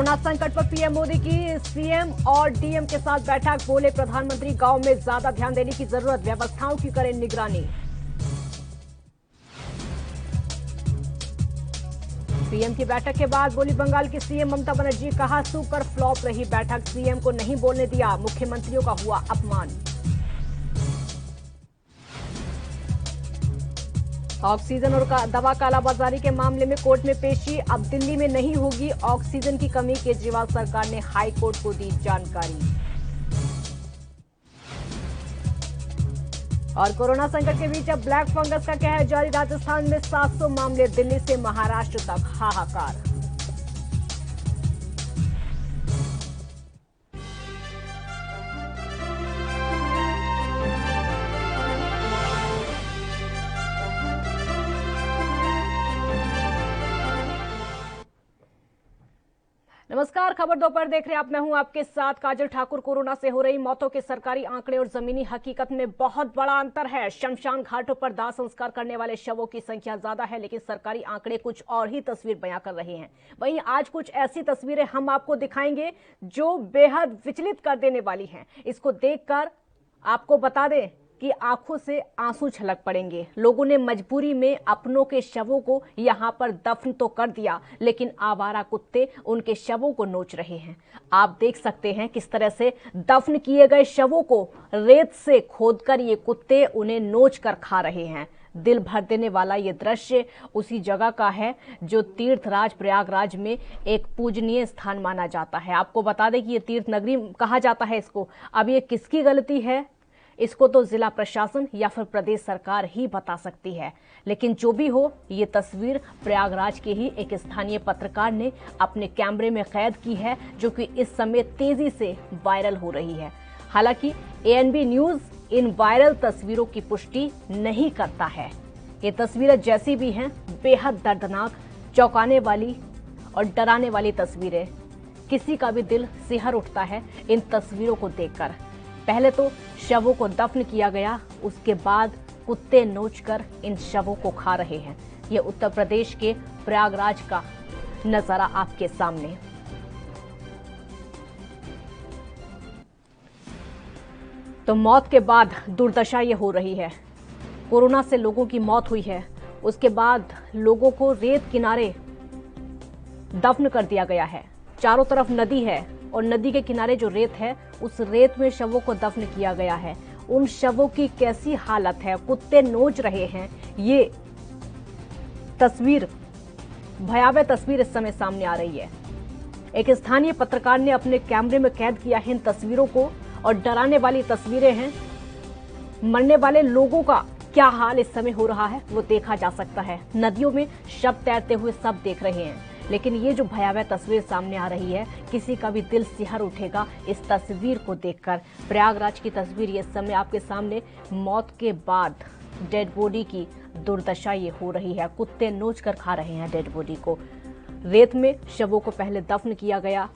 Corona संकट पर PM Modi की सीएम और डीएम के साथ बैठक। बोले प्रधानमंत्री, गांव में ज्यादा ध्यान देने की जरूरत, व्यवस्थाओं की करें निगरानी। पीएम की बैठक के बाद बोली बंगाल की सीएम ममता बनर्जी, कहा सुपर फ्लॉप रही बैठक, सीएम को नहीं बोलने दिया, मुख्यमंत्रियों का हुआ अपमान। ऑक्सीजन और दवा कालाबाजारी के मामले में कोर्ट में पेशी, अब दिल्ली में नहीं होगी ऑक्सीजन की कमी, केजरीवाल सरकार ने हाई कोर्ट को दी जानकारी। और कोरोना संकट के बीच अब ब्लैक फंगस का कहर जारी, राजस्थान में 700 मामले, दिल्ली से महाराष्ट्र तक हाहाकार। नमस्कार, खबर दोपहर देख रहे हैं आप। मैं हूं आपके साथ काजल ठाकुर। कोरोना से हो रही मौतों के सरकारी आंकड़े और जमीनी हकीकत में बहुत बड़ा अंतर है। शमशान घाटों पर दाह संस्कार करने वाले शवों की संख्या ज्यादा है, लेकिन सरकारी आंकड़े कुछ और ही तस्वीर बयां कर रहे हैं। वहीं आज कुछ ऐसी तस्वीरें हम आपको दिखाएंगे जो बेहद विचलित कर देने वाली हैं। इसको देखकर आपको बता दें कि आंखों से आंसू छलक पड़ेंगे। लोगों ने मजबूरी में अपनों के शवों को यहां पर दफन तो कर दिया, लेकिन आवारा कुत्ते उनके शवों को नोच रहे हैं। आप देख सकते हैं किस तरह से दफन किए गए शवों को रेत से खोदकर ये कुत्ते उन्हें नोच कर खा रहे हैं। दिल भर देने वाला ये दृश्य उसी जगह का है जो तीर्थराज प्रयागराज में एक पूजनीय स्थान माना जाता है। आपको बता दें कि ये तीर्थ नगरी कहा जाता है इसको। अब ये किसकी गलती है, इसको तो जिला प्रशासन या फिर प्रदेश सरकार ही बता सकती है। लेकिन जो भी हो, ये तस्वीर प्रयागराज के ही एक स्थानीय पत्रकार ने अपने कैमरे में कैद की है, जो कि इस समय तेजी से वायरल हो रही है। हालांकि एएनबी न्यूज इन वायरल तस्वीरों की पुष्टि नहीं करता है। ये तस्वीरें जैसी भी हैं, बेहद दर्दनाक, चौंकाने वाली और डराने वाली तस्वीरें। किसी का भी दिल सिहर उठता है इन तस्वीरों को देखकर। पहले तो शवों को दफन किया गया, उसके बाद कुत्ते नोचकर इन शवों को खा रहे हैं। ये उत्तर प्रदेश के प्रयागराज का नजारा आपके सामने। तो मौत के बाद दुर्दशा ये हो रही है। कोरोना से लोगों की मौत हुई है, उसके बाद लोगों को रेत किनारे दफन कर दिया गया है। चारों तरफ नदी है और नदी के किनारे जो रेत है, उस रेत में शवों को दफन किया गया है। उन शवों की कैसी हालत है, कुत्ते नोच रहे हैं। ये तस्वीर, भयावह तस्वीर इस समय सामने आ रही है। एक स्थानीय पत्रकार ने अपने कैमरे में कैद किया है इन तस्वीरों को, और डराने वाली तस्वीरें हैं। मरने वाले लोगों का क्या हाल इस समय हो रहा है वो देखा जा सकता है। नदियों में शव तैरते हुए सब देख रहे हैं, लेकिन ये जो भयावह तस्वीर सामने आ रही है, किसी का भी दिल सिहर उठेगा इस तस्वीर को देखकर। प्रयागराज की तस्वीर ये समय आपके सामने। मौत के बाद डेड बॉडी की दुर्दशा ये हो रही है। कुत्ते नोच कर खा रहे हैं डेड बॉडी को। रेत में शवों को पहले दफन किया गया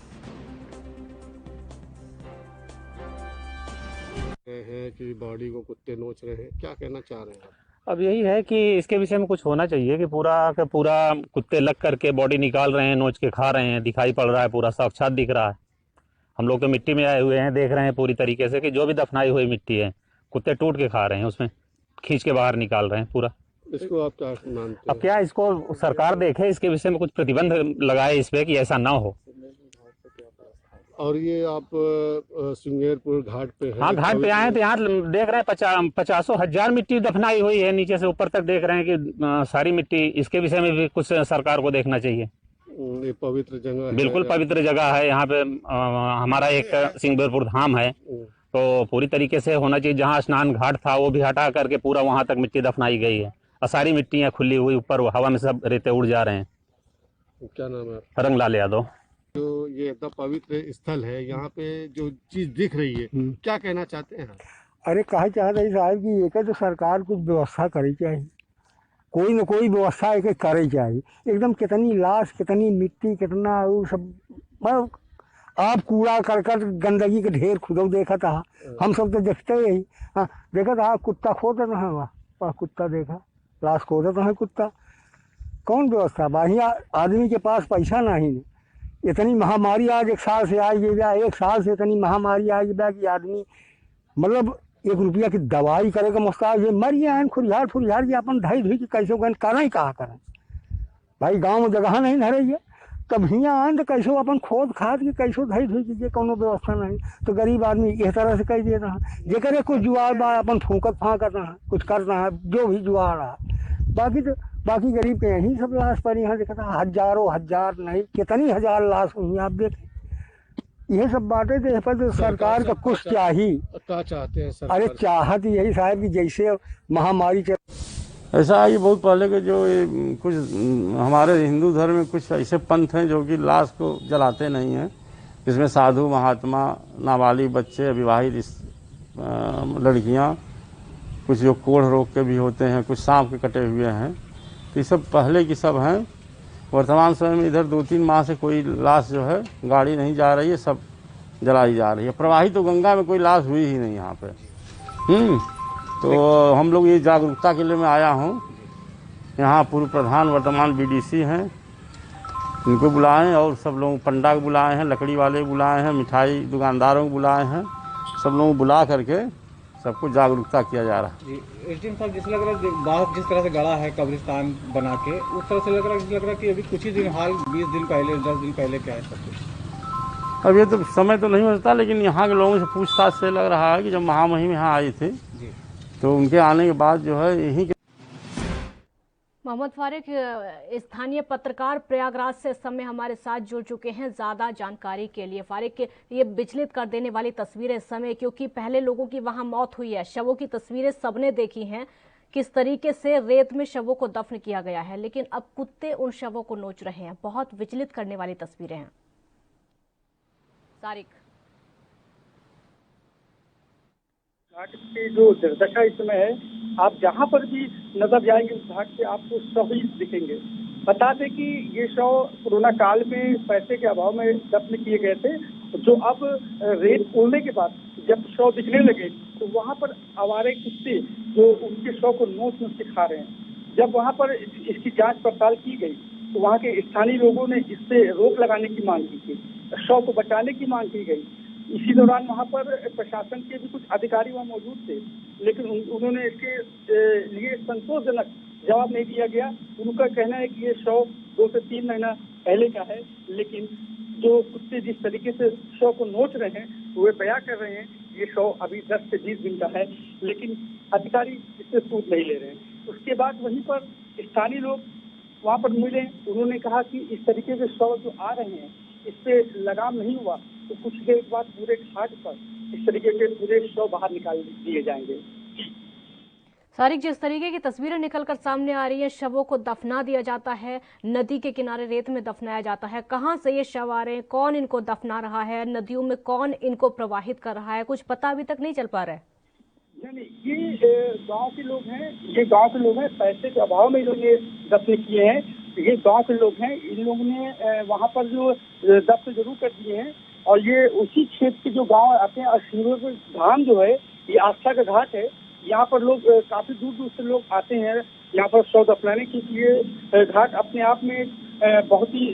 है कि बॉडी को कुत्ते नोच रहे हैं, क्या कहना चाह रहे हैं आप? अब यही है कि इसके विषय में कुछ होना चाहिए कि पूरा का पूरा कुत्ते लग करके बॉडी निकाल रहे हैं, नोच के खा रहे हैं, दिखाई पड़ रहा है, पूरा साक्षात दिख रहा है। हम लोग तो मिट्टी में आए हुए हैं, देख रहे हैं पूरी तरीके से कि जो भी दफनाई हुई मिट्टी है, कुत्ते टूट के खा रहे हैं, उसमें खींच के बाहर निकाल रहे हैं पूरा। इसको आप क्या मानते हैं? अब क्या इसको सरकार देखे, इसके विषय में कुछ प्रतिबंध लगाए इस पे कि ऐसा ना हो। और ये आप श्रृंगेरपुर घाट पे हैं? हाँ, घाट पे आए हैं तो यहाँ देख रहे हैं 50,000 मिट्टी दफनाई हुई है, नीचे से ऊपर तक देख रहे हैं कि सारी मिट्टी। इसके विषय में भी कुछ सरकार को देखना चाहिए। ये पवित्र जगह है, बिल्कुल पवित्र जगह है। यहाँ पे हमारा एक श्रृंगेरपुर धाम है, तो पूरी तरीके से होना चाहिए। जहाँ स्नान घाट था वो भी हटा करके पूरा वहाँ तक मिट्टी दफनाई गई है, और सारी मिट्टियाँ खुली हुई ऊपर हवा में सब रेते उड़ जा रहे हैं। क्या नाम है? रंगलाल यादव। जो ये इतना पवित्र स्थल है, यहाँ पे जो चीज दिख रही है, क्या कहना चाहते हैं? अरे कहा चाहते हैं साहब कि एक तो सरकार कुछ व्यवस्था करी चाहिए, कोई न कोई व्यवस्था एक करे चाहिए। एकदम कितनी लाश, कितनी मिट्टी, कितना वो सब, मतलब आप कूड़ा करकट गंदगी के ढेर खुद देखा था। हम सब तो देखते ही। हाँ, देखा था कुत्ता खोद रहा है, वहाँ कुत्ता देखा, लाश खोद रहा है कुत्ता। कौन व्यवस्था? बढ़िया आदमी के पास पैसा नहीं, इतनी महामारी आज एक साल से आई गया, एक साल से इतनी महामारी आई गया कि आदमी मतलब 1 रुपया की दवाई करेगा मुस्ताज, ये मर गया खुरिहार फुरिहार ये अपन धई धुई की कैसे करें कहाँ करें भाई, गाँव में जगह नहीं धरे है, तब हियाँ आन तो कैसो अपन खोद खाद के कैसो धई धुई कीजिए, कोनो व्यवस्था नहीं, तो गरीब आदमी इस तरह से कह देता है जेकरे कुछ जुआर बा अपन फूकत फाँकत है, कुछ करता है जो भी जुआर है, बाकी गरीब के यहीं सब लाश पर यहाँ देखता है, हजारों हजार नहीं कितनी हजार लाश हुई आप देखें, ये सब बातें तो पर तो सरकार का कुछ चाहिए। क्या चाहते हैं सरकार? अरे चाहत यही साहब कि जैसे महामारी चल, ऐसा है बहुत पहले के जो कुछ हमारे हिंदू धर्म में कुछ ऐसे पंथ हैं जो कि लाश को जलाते नहीं हैं, इसमें साधु महात्मा, नाबालिग बच्चे, अविवाहित लड़कियां, कुछ जो कोढ़ रोग के भी होते हैं, कुछ सांप के कटे हुए हैं, तो ये सब पहले की सब हैं। वर्तमान समय में इधर 2-3 माह से कोई लाश जो है गाड़ी नहीं जा रही है, सब जलाई जा रही है। प्रवाहित तो गंगा में कोई लाश हुई ही नहीं यहाँ पे। तो हम लोग ये जागरूकता के लिए मैं आया हूँ, यहाँ पूर्व प्रधान वर्तमान बीडीसी हैं, इनको बुलाएं और सब लोग पंडा को बुलाए हैं, लकड़ी वाले बुलाए हैं, मिठाई दुकानदारों को बुलाए हैं, सब लोग बुला करके सबको जागरूकता किया जा रहा है। जी एसडीएम साहब, जिस लग रहा है बात जिस तरह से गड़ा है कब्रिस्तान बना के, उस तरह से लग रहा है कि अभी कुछ ही दिन हाल 20 दिन पहले 10 दिन पहले क्या है सब कुछ? अब ये तो समय तो नहीं होता, लेकिन यहाँ के लोगों से पूछताछ से लग रहा है कि जब महामहिम यहाँ आई थी तो उनके आने के बाद जो है यहीं के मोहम्मद फारिक, स्थानीय पत्रकार प्रयागराज से इस समय हमारे साथ जुड़ चुके हैं ज्यादा जानकारी के लिए। फारिक, ये विचलित कर देने वाली तस्वीरें इस समय, क्योंकि पहले लोगों की वहां मौत हुई है, शवों की तस्वीरें सबने देखी हैं किस तरीके से रेत में शवों को दफन किया गया है, लेकिन अब कुत्ते उन शवों को नोच रहे हैं। बहुत विचलित करने वाली तस्वीरें हैं। सारिक, घाट की जो दुर्दशा इस समय है, आप जहाँ पर भी नजर जाएंगे उस घाट पे आपको शव ही दिखेंगे। बता दें कि ये शव कोरोना काल में पैसे के अभाव में दफन किए गए थे, जो अब रेत खोलने के बाद जब शव दिखने लगे तो वहाँ पर आवारे कुत्ते जो उनके शव को नोच नोच के खा रहे हैं। जब वहाँ पर इसकी जांच पड़ताल की गई तो वहाँ के स्थानीय लोगों ने इससे रोक लगाने की मांग की थी, शव को बचाने की मांग की गई। इसी दौरान वहाँ पर प्रशासन के भी कुछ अधिकारी वहाँ मौजूद थे, लेकिन उन्होंने इसके लिए संतोषजनक जवाब नहीं दिया गया। उनका कहना है कि ये शव 2 से 3 महीना पहले का है, लेकिन जो कुत्ते जिस तरीके से शव को नोच रहे हैं वो बयां कर रहे हैं ये शव अभी 10 से 20 दिन का है, लेकिन अधिकारी इससे सूद नहीं ले रहे हैं। उसके बाद वहीं पर स्थानीय लोग वहाँ पर मिले, उन्होंने कहा कि इस तरीके के शव जो आ रहे हैं इस पे लगाम नहीं हुआ तो कुछ देर बाद पूरे घाट पर इस तरीके के पूरे शव बाहर निकाल दिए जाएंगे। सारिक, जिस तरीके की तस्वीरें निकलकर सामने आ रही है, शवों को दफना दिया जाता है, नदी के किनारे रेत में दफनाया जाता है। कहां से ये शव आ रहे हैं, कौन इनको दफना रहा है, नदियों में कौन इनको प्रवाहित कर रहा है, कुछ पता अभी तक नहीं चल पा रहा है। नहीं, ये गांव के लोग हैं, ये गांव के लोग हैं, पैसे के अभाव में इन्होंने दफन किए हैं। ये गांव के लोग हैं, इन लोगों ने वहाँ पर जो दफन जरूर कर दिए हैं, और ये उसी क्षेत्र के जो गांव आते हैं। और शिवपुर धाम जो है ये आस्था का घाट है, यहाँ पर लोग काफी दूर दूर से लोग आते हैं यहाँ पर शव दफनाने के लिए। घाट अपने आप में बहुत ही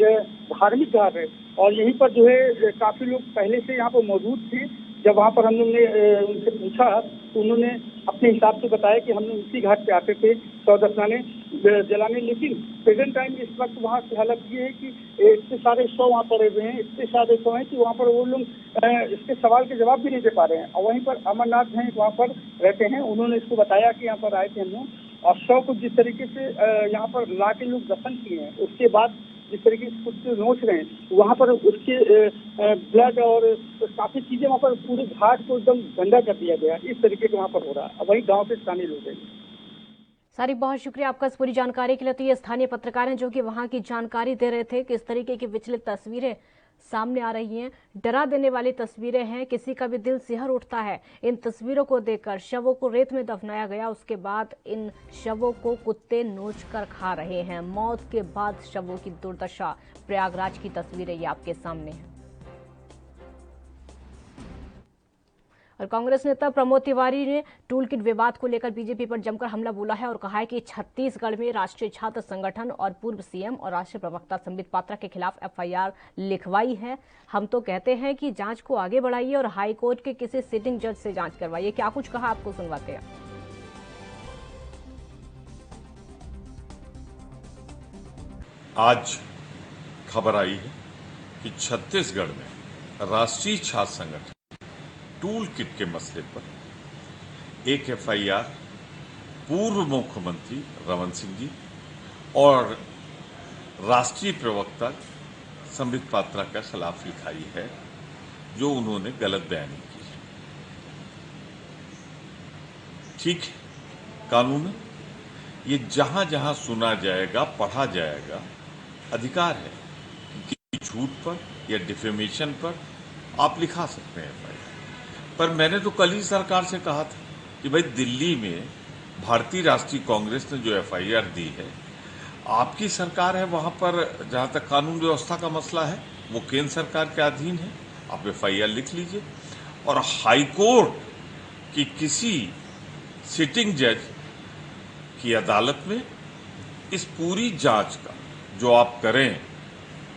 धार्मिक घाट है, और यहीं पर जो है काफी लोग पहले से यहाँ पर मौजूद थे। जब वहाँ पर हम लोग ने उनसे पूछा तो उन्होंने अपने हिसाब से बताया कि हम लोग उसी घाट पे आते थे शव दफनाने जलाने, लेकिन प्रेजेंट टाइम इस वक्त वहाँ की हालत ये है कि इतने सारे शव वहाँ पड़े हुए हैं, इतने सारे शव हैं कि वहाँ पर वो लोग इसके सवाल के जवाब भी नहीं दे पा रहे हैं। और वहीं पर अमरनाथ हैं, वहाँ पर रहते हैं, उन्होंने इसको बताया कि यहाँ पर आए थे हम लोग, और शव को जिस तरीके से यहाँ पर ला के लोग दफन किए हैं, उसके बाद जिस तरीके से कुत्ते नोच रहे हैं वहाँ पर उसके ब्लड और काफी चीजें वहाँ पर पूरे घाट को एकदम गंदा कर दिया गया। इस तरीके का वहाँ पर हो रहा है। वही गांव के स्थानीय लोग हैं। सारिक, बहुत शुक्रिया आपका इस पूरी जानकारी के लिए। तो ये स्थानीय पत्रकार हैं जो कि वहां की जानकारी दे रहे थे कि इस तरीके की विचलित तस्वीरें सामने आ रही हैं, डरा देने वाली तस्वीरें हैं, किसी का भी दिल सिहर उठता है इन तस्वीरों को देखकर। शवों को रेत में दफनाया गया, उसके बाद इन शवों को कुत्ते नोच कर खा रहे हैं। मौत के बाद शवों की दुर्दशा, प्रयागराज की तस्वीरें ये आपके सामने हैं। और कांग्रेस नेता प्रमोद तिवारी ने टूल किट विवाद को लेकर बीजेपी पर जमकर हमला बोला है और कहा है कि छत्तीसगढ़ में राष्ट्रीय छात्र संगठन और पूर्व सीएम और राष्ट्रीय प्रवक्ता संबित पात्रा के खिलाफ एफआईआर लिखवाई है। हम तो कहते हैं कि जांच को आगे बढ़ाइए और हाई कोर्ट के किसी सिटिंग जज से जांच करवाइए। क्या कुछ कहा, आपको सुनवाते हैं। आज खबर आई है कि छत्तीसगढ़ में राष्ट्रीय छात्र संगठन टूल किट के मसले पर एक एफआईआर पूर्व मुख्यमंत्री रमन सिंह जी और राष्ट्रीय प्रवक्ता संबित पात्रा के खिलाफ लिखाई है, जो उन्होंने गलत बयानी की है। ठीक है, कानून है, ये जहां जहां सुना जाएगा, पढ़ा जाएगा, अधिकार है कि झूठ पर या डिफेमेशन पर आप लिखा सकते हैं एफआईआर। पर मैंने तो कल ही सरकार से कहा था कि भाई दिल्ली में भारतीय राष्ट्रीय कांग्रेस ने जो एफआईआर दी है, आपकी सरकार है, वहां पर जहां तक कानून व्यवस्था का मसला है वो केंद्र सरकार के अधीन है, आप एफआईआर लिख लीजिए और हाई कोर्ट की किसी सिटिंग जज की अदालत में इस पूरी जांच का जो आप करें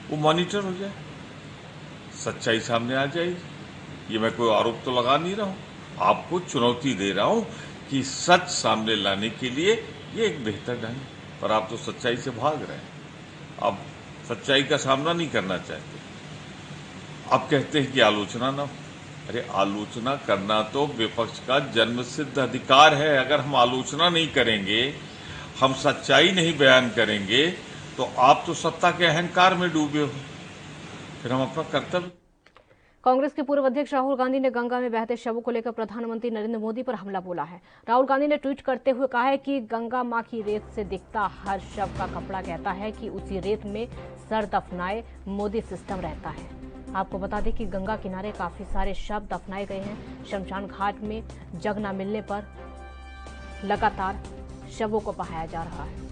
वो मॉनिटर हो जाए, सच्चाई सामने आ जाएगी। ये मैं कोई आरोप तो लगा नहीं रहा हूं, आपको चुनौती दे रहा हूं कि सच सामने लाने के लिए ये एक बेहतर ढंग है, पर आप तो सच्चाई से भाग रहे हैं। आप सच्चाई का सामना नहीं करना चाहते। आप कहते हैं कि आलोचना ना हो। अरे आलोचना करना तो विपक्ष का जन्मसिद्ध अधिकार है। अगर हम आलोचना नहीं करेंगे, हम सच्चाई नहीं बयान करेंगे, तो आप तो सत्ता के अहंकार में डूबे हो। फिर हम अपना कर्तव्य। कांग्रेस के पूर्व अध्यक्ष राहुल गांधी ने गंगा में बहते शवों को लेकर प्रधानमंत्री नरेंद्र मोदी पर हमला बोला है। राहुल गांधी ने ट्वीट करते हुए कहा है कि गंगा मां की रेत से दिखता हर शव का कपड़ा कहता है कि उसी रेत में सर दफनाए मोदी सिस्टम रहता है। आपको बता दें कि गंगा किनारे काफी सारे शव दफनाए गए हैं। शमशान घाट में जगह न मिलने पर लगातार शवों को बहाया जा रहा है।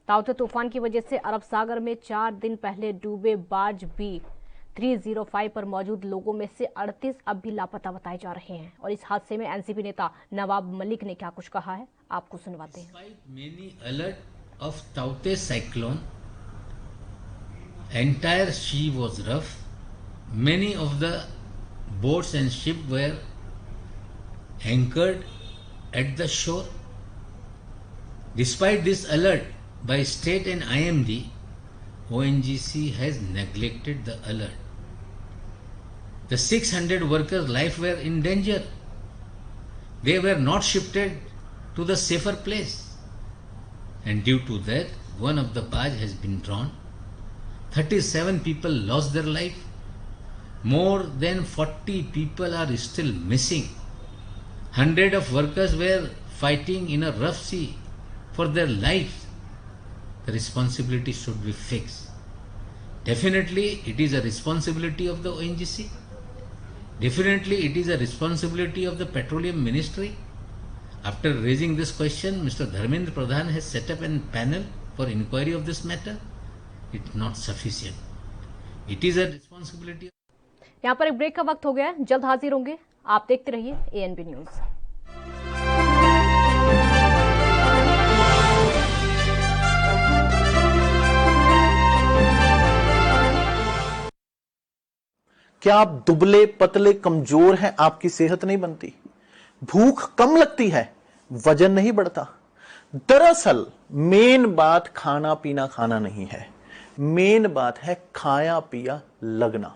ताउते तूफान की वजह से अरब सागर में 4 दिन पहले डूबे बार्ज B305 पर मौजूद लोगों में से 38 अब भी लापता बताए जा रहे हैं। और इस हादसे में एनसीपी नेता नवाब मलिक ने क्या कुछ कहा है, आपको सुनवाते हैं। Many alert of Taute cyclone, entire sea was rough. Many of the boats and ships were anchored at the shore. Despite this alert by state and IMD, ONGC has neglected the alert. The 600 workers' life were in danger. They were not shifted to the safer place. And due to that, one of the barge has been drawn. 37 people lost their life. More than 40 people are still missing. Hundreds of workers were fighting in a rough sea for their lives. The responsibility should be fixed. Definitely it is a responsibility of the ONGC. Definitely it is a responsibility of the Petroleum Ministry. After raising this question, Mr. Dharmendra Pradhan has set up a panel for inquiry of this matter. It's not sufficient. It is a responsibility. यहाँ पर एक break का वक्त हो गया है, जल्द हाजिर होंगे। आप देखते रहिए ANB न्यूज। क्या आप दुबले पतले कमजोर हैं, आपकी सेहत नहीं बनती, भूख कम लगती है, वजन नहीं बढ़ता? दरअसल मेन बात खाना पीना खाना नहीं है, मेन बात है खाया पिया लगना।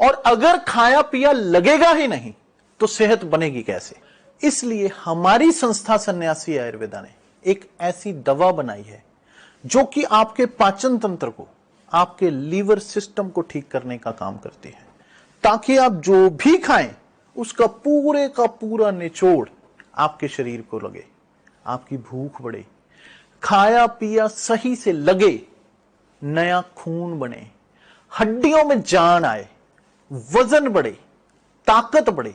और अगर खाया पिया लगेगा ही नहीं तो सेहत बनेगी कैसे? इसलिए हमारी संस्था सन्यासी आयुर्वेदा ने एक ऐसी दवा बनाई है जो कि आपके पाचन तंत्र को, आपके लीवर सिस्टम को ठीक करने का काम करती है, ताकि आप जो भी खाएं उसका पूरे का पूरा निचोड़ आपके शरीर को लगे, आपकी भूख बढ़े, खाया पिया सही से लगे, नया खून बने, हड्डियों में जान आए, वजन बढ़े, ताकत बढ़े,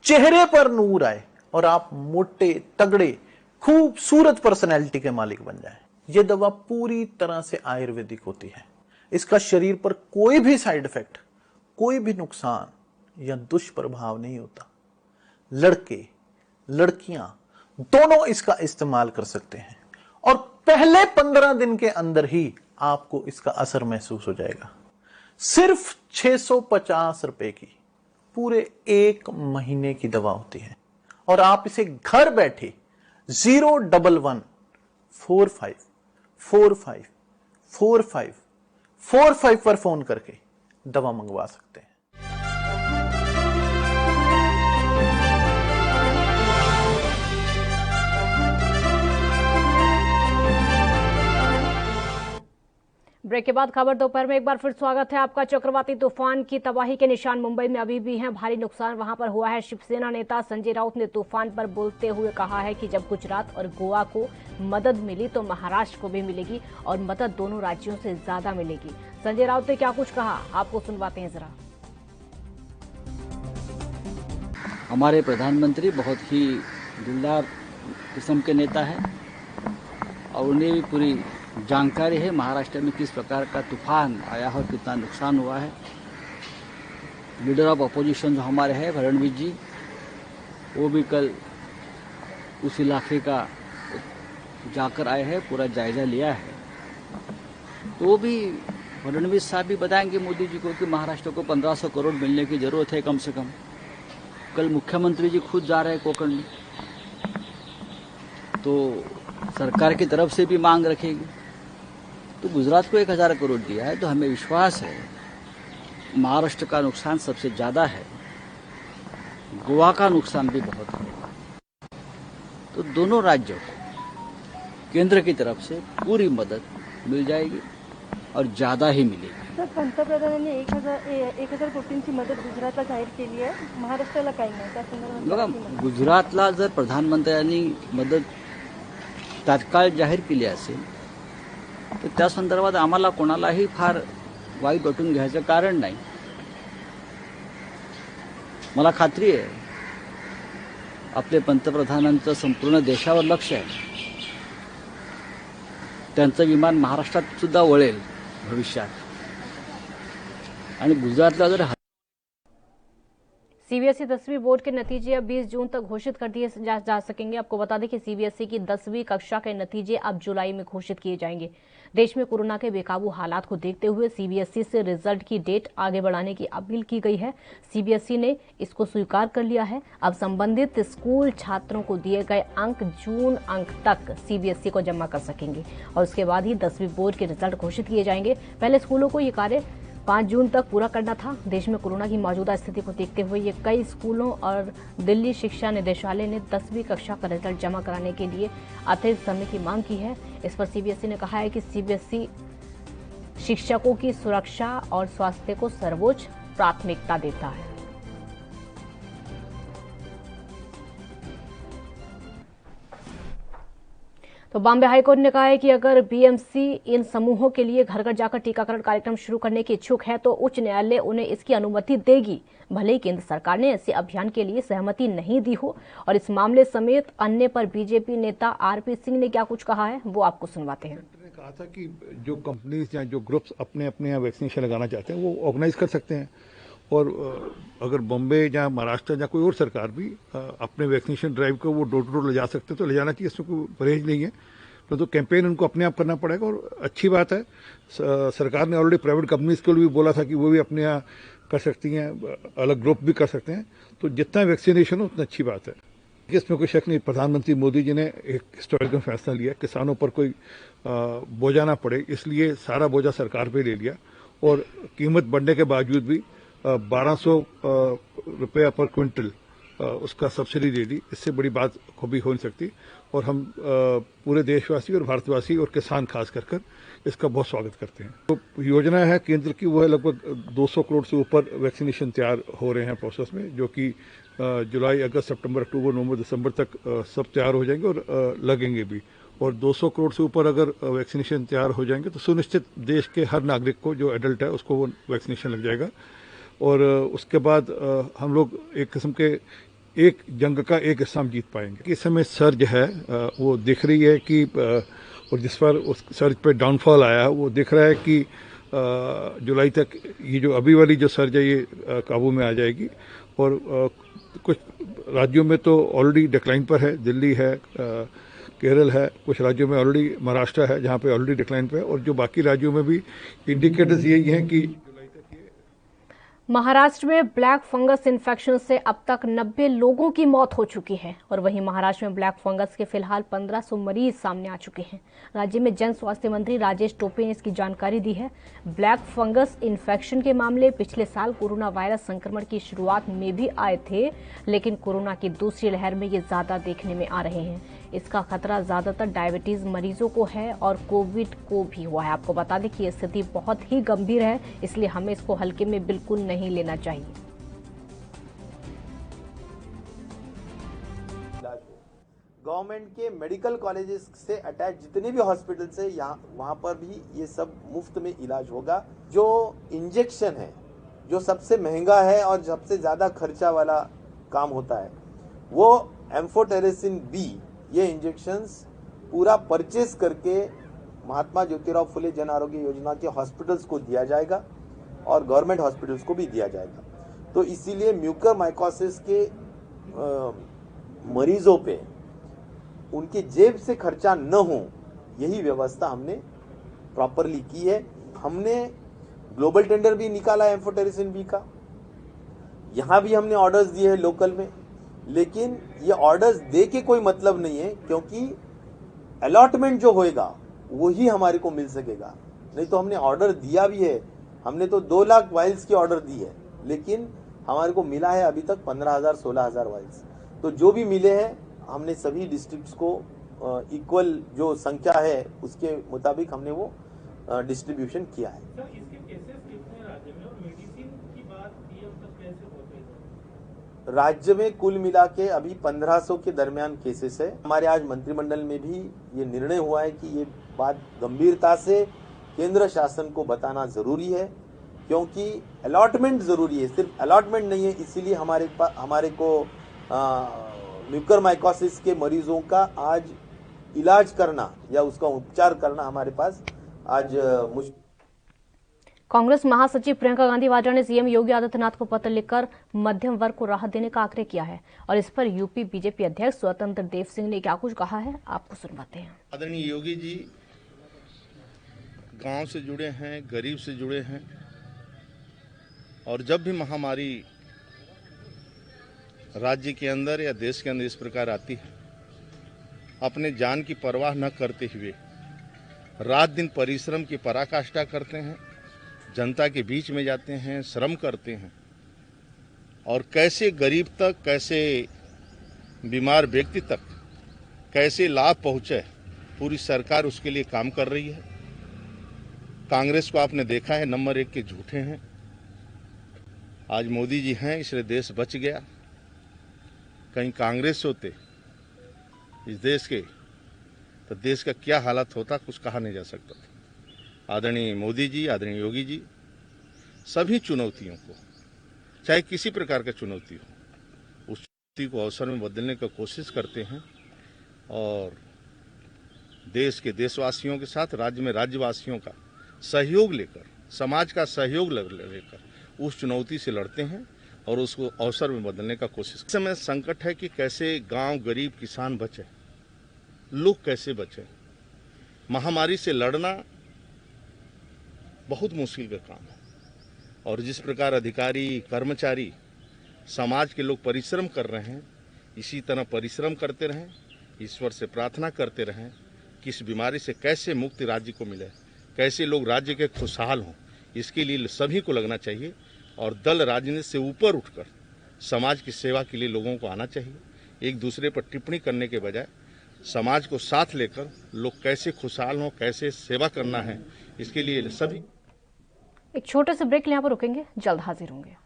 चेहरे पर नूर आए और आप मोटे तगड़े खूबसूरत पर्सनैलिटी के मालिक बन जाएं। यह दवा पूरी तरह से आयुर्वेदिक होती है। इसका शरीर पर कोई भी साइड इफेक्ट, कोई भी नुकसान या दुष्प्रभाव नहीं होता। लड़के लड़कियां दोनों इसका इस्तेमाल कर सकते हैं और पहले 15 दिन के अंदर ही आपको इसका असर महसूस हो जाएगा। सिर्फ 650 रुपए की पूरे 1 महीने की दवा होती है और आप इसे घर बैठे 01145454545 पर फोन करके दवा मंगवा सकते हैं। ब्रेक के बाद खबर दोपहर में एक बार फिर स्वागत है आपका। चक्रवाती तूफान की तबाही के निशान मुंबई में अभी भी हैं। भारी नुकसान वहां पर हुआ है। शिवसेना नेता संजय राउत ने तूफान पर बोलते हुए कहा है कि जब गुजरात और गोवा को मदद मिली तो महाराष्ट्र को भी मिलेगी और मदद दोनों राज्यों से ज्यादा मिलेगी। संजय राउत ने क्या कुछ कहा, आपको सुनवाते हैं जरा। हमारे प्रधानमंत्री बहुत ही दिलदार किस्म के नेता है और उन्हें भी पूरी जानकारी है महाराष्ट्र में किस प्रकार का तूफान आया है और कितना नुकसान हुआ है। लीडर ऑफ अपोजिशन जो हमारे हैं फडणवीस जी, वो भी कल उस इलाके का जाकर आए हैं, पूरा जायजा लिया है। तो वो भी फडणवीस साहब भी बताएंगे मोदी जी को कि महाराष्ट्र को 1500 करोड़ मिलने की जरूरत है कम से कम। कल मुख्यमंत्री जी खुद जा रहे हैं कोकण में, तो सरकार की तरफ से भी मांग रखेगी। तो गुजरात को 1000 करोड़ दिया है, तो हमें विश्वास है महाराष्ट्र का नुकसान सबसे ज्यादा है, गोवा का नुकसान भी बहुत है। तो दोनों राज्यों को केंद्र की तरफ से पूरी मदद मिल जाएगी और ज्यादा ही मिलेगी। तर पंतप्रधानांनी 1000 कोटींची मदत गुजरातला जाहीर केली आहे, महाराष्ट्राला काही नाही त्या संदर्भात बघा, गुजरातला जर प्रधानमंत्र्यांनी मदत तात्काळ जाहीर केली असेल तर त्या संदर्भात आम्हाला कोणालाही फार वाईट वाटून घ्यायचं कारण नाही। मला खात्री आहे आपले पंतप्रधानांचं संपूर्ण देशावर लक्ष आहे। त्यांचं विमान महाराष्ट्रात सुद्धा वळेल भविष्यात आणि गुजरातला जर सीबीएसई 10वीं बोर्ड के नतीजे अब 20 जून तक घोषित कर दिए जा सकेंगे। आपको बता दें कि सीबीएसई की 10वीं कक्षा के नतीजे अब जुलाई में घोषित किए जाएंगे। देश में कोरोना के बेकाबू हालात को देखते हुए सीबीएसई से रिजल्ट की डेट आगे बढ़ाने की अपील की गई है। सीबीएसई ने इसको स्वीकार कर लिया है। अब संबंधित स्कूल छात्रों को दिए गए अंक जून अंक तक सीबीएसई को जमा कर सकेंगे और उसके बाद ही 10वीं बोर्ड के रिजल्ट घोषित किए जाएंगे। पहले स्कूलों को ये कार्य 5 जून तक पूरा करना था। देश में कोरोना की मौजूदा स्थिति को देखते हुए ये कई स्कूलों और दिल्ली शिक्षा निदेशालय ने 10वीं कक्षा का रिजल्ट जमा कराने के लिए अतिरिक्त समय की मांग की है। इस पर सीबीएसई ने कहा है कि सीबीएसई शिक्षकों की सुरक्षा और स्वास्थ्य को सर्वोच्च प्राथमिकता देता है। तो बॉम्बे हाईकोर्ट ने कहा है कि अगर बीएमसी इन समूहों के लिए घर घर जाकर टीकाकरण कार्यक्रम शुरू करने की इच्छुक है तो उच्च न्यायालय उन्हें इसकी अनुमति देगी, भले ही केंद्र सरकार ने ऐसे अभियान के लिए सहमति नहीं दी हो। और इस मामले समेत अन्य पर बीजेपी नेता आरपी सिंह ने क्या कुछ कहा है वो आपको सुनवाते हैं। कहा था कि जो कंपनीज या जो ग्रुप्स अपने अपने यहाँ वैक्सीनेशन लगाना चाहते हैं वो ऑर्गेनाइज कर सकते हैं और अगर बॉम्बे या महाराष्ट्र या कोई और सरकार भी अपने वैक्सीनेशन ड्राइव को वो डोर टू डोर ले जा सकते हैं तो ले जाना चाहिए, इसमें कोई परहेज नहीं है। तो कैंपेन उनको अपने आप करना पड़ेगा और अच्छी बात है। सरकार ने ऑलरेडी प्राइवेट कंपनीज को भी बोला था कि वो भी अपने यहाँ कर सकती हैं, अलग ग्रुप भी कर सकते हैं। तो जितना वैक्सीनेशन हो उतना अच्छी बात है। इसमें कोई शक नहीं, प्रधानमंत्री मोदी जी ने एक हिस्टोरिकल फैसला लिया, किसानों पर कोई बोझा ना पड़े, इसलिए सारा बोझा सरकार पे ले लिया और कीमत बढ़ने के बावजूद भी 1200 रुपया पर क्विंटल उसका सब्सिडी दे दी। इससे बड़ी बात को भी हो नहीं सकती और हम पूरे देशवासी और भारतवासी और किसान खास कर इसका बहुत स्वागत करते हैं। तो योजना है केंद्र की, वो है लगभग 200 करोड़ से ऊपर वैक्सीनेशन तैयार हो रहे हैं प्रोसेस में, जो कि जुलाई, अगस्त, सितंबर, अक्टूबर, नवंबर, दिसंबर तक सब तैयार हो जाएंगे और लगेंगे भी। और 200 करोड़ से ऊपर अगर वैक्सीनेशन तैयार हो जाएंगे तो सुनिश्चित देश के हर नागरिक को जो एडल्ट है उसको वो वैक्सीनेशन लग जाएगा। और उसके बाद हम लोग एक किस्म के एक जंग का एक हिस्सा हम जीत पाएंगे। इस समय सर्ज है वो दिख रही है कि और जिस पर उस सर्ज पे डाउनफॉल आया वो दिख रहा है कि जुलाई तक ये जो अभी वाली जो सर्ज है ये काबू में आ जाएगी। और कुछ राज्यों में तो ऑलरेडी डिक्लाइन पर है, दिल्ली है, केरल है, कुछ राज्यों में ऑलरेडी, महाराष्ट्र है जहाँ पे ऑलरेडी डिक्लाइन पे है, और जो बाकी राज्यों में भी इंडिकेटर्स यही हैं कि महाराष्ट्र में ब्लैक फंगस इन्फेक्शन से अब तक 90 लोगों की मौत हो चुकी है और वहीं महाराष्ट्र में ब्लैक फंगस के फिलहाल 1500 मरीज सामने आ चुके हैं। राज्य में जन स्वास्थ्य मंत्री राजेश टोपे ने इसकी जानकारी दी है। ब्लैक फंगस इन्फेक्शन के मामले पिछले साल कोरोना वायरस संक्रमण की शुरुआत में भी आए थे, लेकिन कोरोना की दूसरी लहर में ये ज्यादा देखने में आ रहे हैं। इसका खतरा ज्यादातर डायबिटीज मरीजों को है और कोविड को भी हुआ है। आपको बता दें कि ये स्थिति बहुत ही गंभीर है, इसलिए हमें इसको हल्के में बिल्कुल नहीं लेना चाहिए। गवर्नमेंट के मेडिकल कॉलेजेस से अटैच जितने भी हॉस्पिटल्स है यहाँ वहाँ पर भी ये सब मुफ्त में इलाज होगा। जो इंजेक्शन है जो सबसे महंगा है और सबसे ज़्यादा खर्चा वाला काम होता है वो एम्फोटेरेसिन बी, ये इंजेक्शंस पूरा परचेस करके महात्मा ज्योतिराव फुले जन आरोग्य योजना के हॉस्पिटल्स को दिया जाएगा और गवर्नमेंट हॉस्पिटल्स को भी दिया जाएगा। तो इसीलिए म्यूकरमाइकोसिस के मरीजों पे उनके जेब से खर्चा न हो, यही व्यवस्था हमने प्रॉपरली की है। हमने ग्लोबल टेंडर भी निकाला है एम्फोटेरेसिन बी का, यहाँ भी हमने ऑर्डर्स दिए हैं लोकल में, लेकिन ये ऑर्डर्स दे के कोई मतलब नहीं है, क्योंकि अलॉटमेंट जो होएगा वही हमारे को मिल सकेगा। नहीं तो हमने ऑर्डर दिया भी है, हमने तो 2 लाख वाइल्स की ऑर्डर दी है, लेकिन हमारे को मिला है अभी तक 15,000-16,000 वाइल्स। तो जो भी मिले हैं हमने सभी डिस्ट्रिक्ट्स को इक्वल जो संख्या है उसके मुताबिक हमने वो डिस्ट्रीब्यूशन किया है। राज्य में कुल मिला के अभी 1500 के दरमियान केसेस है। हमारे आज मंत्रिमंडल में भी ये निर्णय हुआ है कि ये बात गंभीरता से केंद्र शासन को बताना जरूरी है, क्योंकि अलॉटमेंट जरूरी है, सिर्फ अलॉटमेंट नहीं है। इसीलिए हमारे को म्यूकरमाइकोसिस के मरीजों का आज इलाज करना या उसका उपचार करना हमारे पास आज मुश्किल। कांग्रेस महासचिव प्रियंका गांधी वाड्रा ने सीएम योगी आदित्यनाथ को पत्र लिखकर मध्यम वर्ग को राहत देने का आग्रह किया है और इस पर यूपी बीजेपी अध्यक्ष स्वतंत्र देव सिंह ने क्या कुछ कहा है, आपको सुनवाते हैं। आदरणीय योगी जी गांव से जुड़े हैं, गरीब से जुड़े हैं, और जब भी महामारी राज्य के अंदर या देश के अंदर इस प्रकार आती है, अपने जान की परवाह न करते हुए रात दिन परिश्रम की पराकाष्ठा करते हैं, जनता के बीच में जाते हैं, श्रम करते हैं, और कैसे गरीब तक, कैसे बीमार व्यक्ति तक कैसे लाभ पहुंचे, पूरी सरकार उसके लिए काम कर रही है। कांग्रेस को आपने देखा है नंबर 1 के झूठे हैं। आज मोदी जी हैं इसलिए देश बच गया, कहीं कांग्रेस होते इस देश के तो देश का क्या हालत होता कुछ कहा नहीं जा सकता था। आदरणीय मोदी जी, आदरणीय योगी जी सभी चुनौतियों को, चाहे किसी प्रकार का चुनौती हो, उस चुनौती को अवसर में बदलने का कोशिश करते हैं और देश के देशवासियों के साथ राज्य में राज्यवासियों का सहयोग लेकर, समाज का सहयोग लेकर उस चुनौती से लड़ते हैं और उसको अवसर में बदलने का कोशिश। इस समय संकट है कि कैसे गांव, गरीब, किसान बचे, लोग कैसे बचे। महामारी से लड़ना बहुत मुश्किल का काम है और जिस प्रकार अधिकारी, कर्मचारी, समाज के लोग परिश्रम कर रहे हैं, इसी तरह परिश्रम करते रहें, ईश्वर से प्रार्थना करते रहें कि इस बीमारी से कैसे मुक्ति राज्य को मिले, कैसे लोग राज्य के खुशहाल हों। इसके लिए सभी को लगना चाहिए और दल राजनीति से ऊपर उठकर समाज की सेवा के लिए लोगों को आना चाहिए। एक दूसरे पर टिप्पणी करने के बजाय समाज को साथ लेकर लोग कैसे खुशहाल हों, कैसे सेवा करना है, इसके लिए सभी। एक छोटे से ब्रेक यहाँ पर रुकेंगे, जल्द हाजिर होंगे।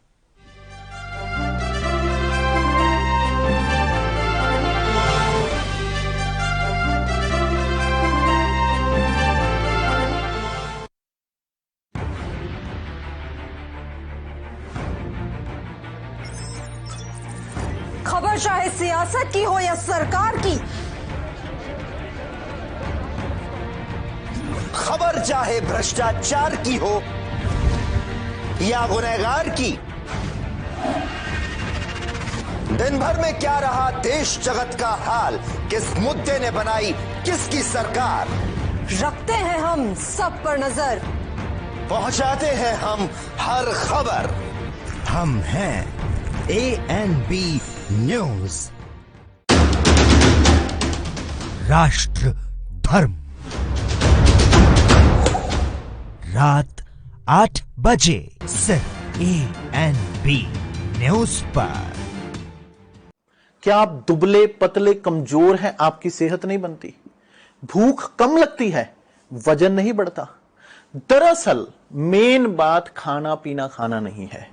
खबर चाहे सियासत की हो या सरकार की, खबर चाहे भ्रष्टाचार की हो या गुनहगार की, दिन भर में क्या रहा देश जगत का हाल, किस मुद्दे ने बनाई किसकी सरकार, रखते हैं हम सब पर नजर, पहुंचाते हैं हम हर खबर। हम हैं ANB न्यूज। राष्ट्र धर्म, रात 8 बजे सिर्फ ANB न्यूज पर। क्या आप दुबले पतले कमजोर हैं, आपकी सेहत नहीं बनती, भूख कम लगती है, वजन नहीं बढ़ता? दरअसल मेन बात खाना पीना खाना नहीं है,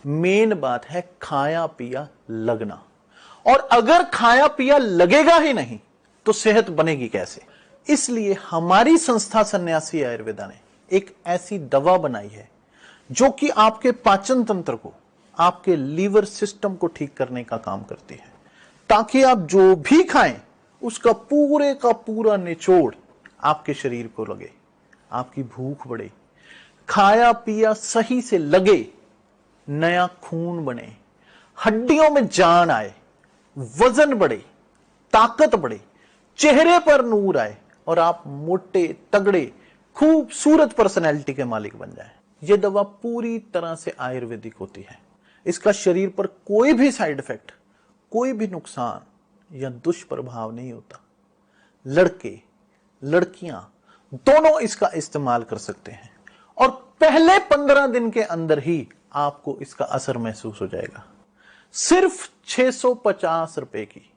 मेन बात है खाया पिया लगना। और अगर खाया पिया लगेगा ही नहीं तो सेहत बनेगी कैसे? इसलिए हमारी संस्था सन्यासी आयुर्वेदा ने एक ऐसी दवा बनाई है जो कि आपके पाचन तंत्र को, आपके लीवर सिस्टम को ठीक करने का काम करती है, ताकि आप जो भी खाएं उसका पूरे का पूरा निचोड़ आपके शरीर को लगे, आपकी भूख बढ़े, खाया पिया सही से लगे, नया खून बने, हड्डियों में जान आए, वजन बढ़े, ताकत बढ़े, चेहरे पर नूर आए और आप मोटे तगड़े खूबसूरत पर्सनैलिटी के मालिक बन जाएं। यह दवा पूरी तरह से आयुर्वेदिक होती है। इसका शरीर पर कोई भी साइड इफेक्ट, कोई भी नुकसान या दुष्प्रभाव नहीं होता। लड़के लड़कियां दोनों इसका इस्तेमाल कर सकते हैं और पहले 15 दिन के अंदर ही आपको इसका असर महसूस हो जाएगा। सिर्फ 650 रुपए की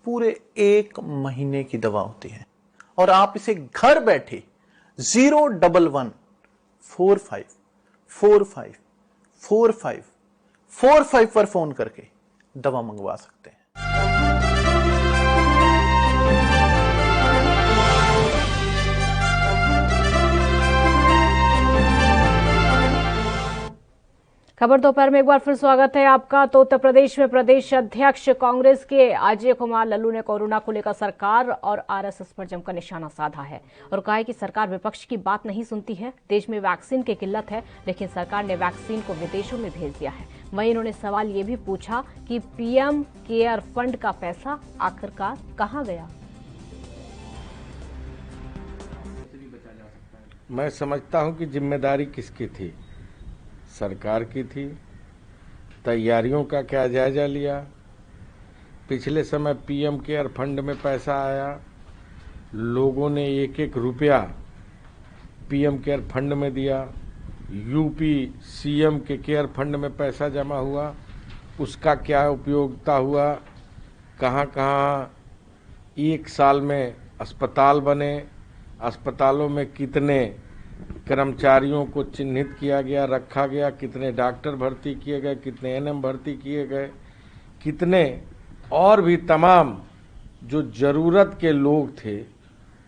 पूरे 1 महीने की दवा होती है और आप इसे घर बैठे 01145454545 पर फोन करके दवा मंगवा सकते हैं। खबर दोपहर में एक बार फिर स्वागत है आपका। तो उत्तर प्रदेश में प्रदेश अध्यक्ष कांग्रेस के अजय कुमार लल्लू ने कोरोना को लेकर सरकार और आरएसएस पर जमकर निशाना साधा है और कहा है कि सरकार विपक्ष की बात नहीं सुनती है। देश में वैक्सीन की किल्लत है, लेकिन सरकार ने वैक्सीन को विदेशों में भेज दिया है। वहीं इन्होंने सवाल ये भी पूछा कि पीएम केयर फंड का पैसा आखिरकार कहां गया। मैं समझता हूं कि जिम्मेदारी किसकी थी? सरकार की थी। तैयारियों का क्या जायजा लिया? पिछले समय पीएम केयर फंड में पैसा आया, लोगों ने 1-1 रुपया पीएम केयर फंड में दिया। यूपी सीएम के केयर फंड में पैसा जमा हुआ, उसका क्या उपयोगिता हुआ? कहाँ कहाँ 1 साल में अस्पताल बने, अस्पतालों में कितने कर्मचारियों को चिन्हित किया गया, रखा गया, कितने डॉक्टर भर्ती किए गए, कितने एनएम भर्ती किए गए, कितने और भी तमाम जो जरूरत के लोग थे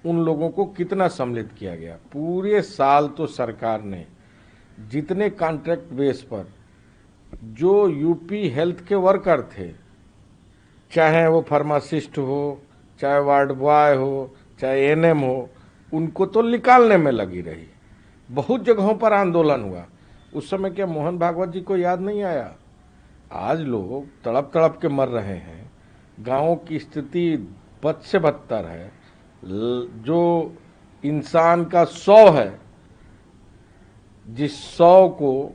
उन लोगों को कितना सम्मिलित किया गया। पूरे साल तो सरकार ने जितने कॉन्ट्रैक्ट बेस पर जो यूपी हेल्थ के वर्कर थे, चाहे वो फार्मासिस्ट हो, चाहे वार्ड बॉय हो, चाहे एनएम हो, उनको तो निकालने में लगी रही। बहुत जगहों पर आंदोलन हुआ। उस समय क्या मोहन भागवत जी को याद नहीं आया? आज लोग तड़प तड़प के मर रहे हैं, गांवों की स्थिति बद से बदतर है। जो इंसान का 100 है, जिस 100 को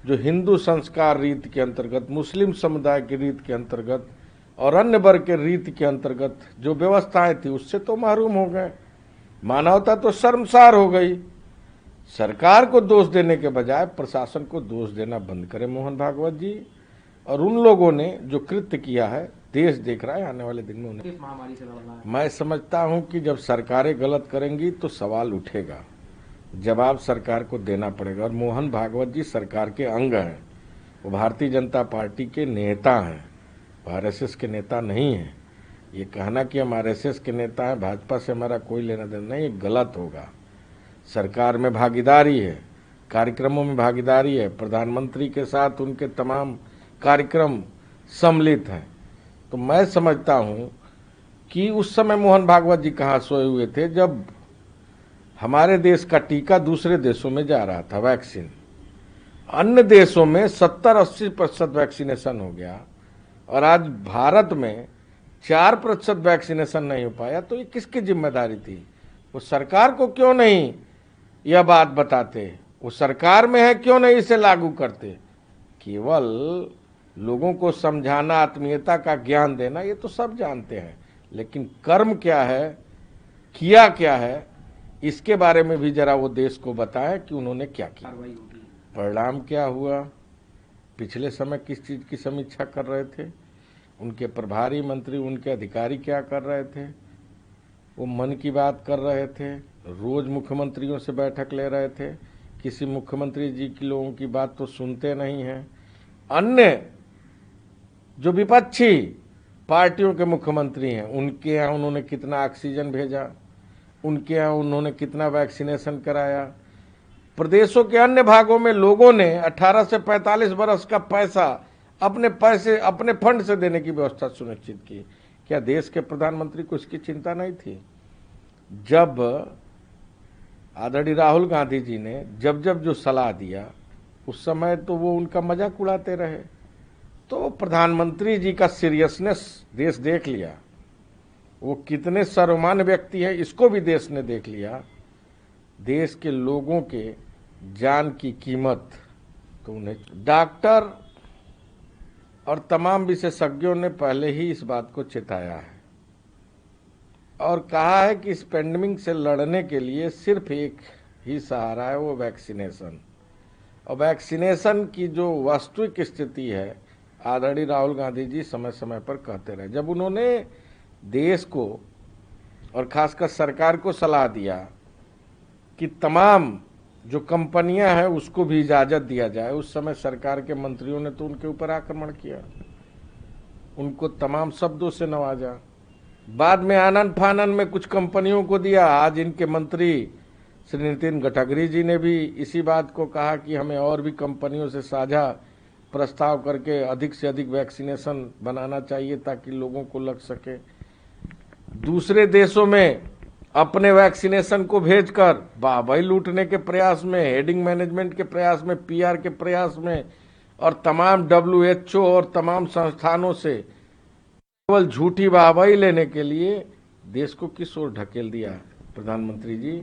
जो हिंदू संस्कार रीत के अंतर्गत, मुस्लिम समुदाय की रीत के अंतर्गत और अन्य वर्ग के रीत के अंतर्गत जो व्यवस्थाएं थी उससे तो महरूम हो गए। मानवता तो शर्मसार हो गई। सरकार को दोष देने के बजाय प्रशासन को दोष देना बंद करें मोहन भागवत जी। और उन लोगों ने जो कृत्य किया है, देश देख रहा है, आने वाले दिन में उन्हें महामारी से लड़ना है। मैं समझता हूं कि जब सरकारें गलत करेंगी तो सवाल उठेगा, जवाब सरकार को देना पड़ेगा। और मोहन भागवत जी सरकार के अंग हैं, वो भारतीय जनता पार्टी के नेता हैं, आरएसएस के नेता नहीं हैं। ये कहना कि हम आरएसएस के नेता हैं, भाजपा से हमारा कोई लेना देना नहीं, ये गलत होगा। सरकार में भागीदारी है, कार्यक्रमों में भागीदारी है, प्रधानमंत्री के साथ उनके तमाम कार्यक्रम सम्मिलित हैं। तो मैं समझता हूं कि उस समय मोहन भागवत जी कहाँ सोए हुए थे जब हमारे देश का टीका दूसरे देशों में जा रहा था, वैक्सीन। अन्य देशों में 70-80% वैक्सीनेशन हो गया और आज भारत में 4% वैक्सीनेशन नहीं हो पाया। तो ये किसकी जिम्मेदारी थी? वो सरकार को क्यों नहीं यह बात बताते? वो सरकार में है, क्यों नहीं इसे लागू करते? केवल लोगों को समझाना, आत्मीयता का ज्ञान देना, ये तो सब जानते हैं, लेकिन कर्म क्या है, किया क्या है, इसके बारे में भी जरा वो देश को बताएं कि उन्होंने क्या किया, परिणाम क्या हुआ। पिछले समय किस चीज की समीक्षा कर रहे थे, उनके प्रभारी मंत्री, उनके अधिकारी क्या कर रहे थे? वो मन की बात कर रहे थे, रोज मुख्यमंत्रियों से बैठक ले रहे थे। किसी मुख्यमंत्री जी की लोगों की बात तो सुनते नहीं हैं। अन्य जो विपक्षी पार्टियों के मुख्यमंत्री हैं, उनके यहाँ उन्होंने कितना ऑक्सीजन भेजा, उनके यहाँ उन्होंने कितना वैक्सीनेशन कराया। प्रदेशों के अन्य भागों में लोगों ने 18 से 45 वर्ष का पैसा अपने फंड से देने की व्यवस्था सुनिश्चित की। क्या देश के प्रधानमंत्री को इसकी चिंता नहीं थी? जब आदरणीय राहुल गांधी जी ने जब जो सलाह दिया, उस समय तो वो उनका मजाक उड़ाते रहे। तो प्रधानमंत्री जी का सीरियसनेस देश देख लिया, वो कितने सर्वमान्य व्यक्ति है इसको भी देश ने देख लिया। देश के लोगों के जान की कीमत तो उन्हें डॉक्टर और तमाम विशेषज्ञों ने पहले ही इस बात को चेताया है और कहा है कि इस पेंडेमिक से लड़ने के लिए सिर्फ एक ही सहारा है, वो वैक्सीनेशन। और वैक्सीनेशन की जो वास्तविक स्थिति है, आदरणीय राहुल गांधी जी समय समय पर कहते रहे। जब उन्होंने देश को और खासकर सरकार को सलाह दिया कि तमाम जो कंपनियां हैं उसको भी इजाजत दिया जाए, उस समय सरकार के मंत्रियों ने तो उनके ऊपर आक्रमण किया, उनको तमाम शब्दों से नवाजा। बाद में आनन फानन में कुछ कंपनियों को दिया। आज इनके मंत्री श्री नितिन गडकरी जी ने भी इसी बात को कहा कि हमें और भी कंपनियों से साझा प्रस्ताव करके अधिक से अधिक वैक्सीनेशन बनाना चाहिए ताकि लोगों को लग सके। दूसरे देशों में अपने वैक्सीनेशन को भेजकर वाहवाही लूटने के प्रयास में, हेडिंग मैनेजमेंट के प्रयास में, पीआर के प्रयास में और तमाम WHO और तमाम संस्थानों से केवल झूठी वाहवाही लेने के लिए देश को किस ओर ढकेल दिया प्रधानमंत्री जी।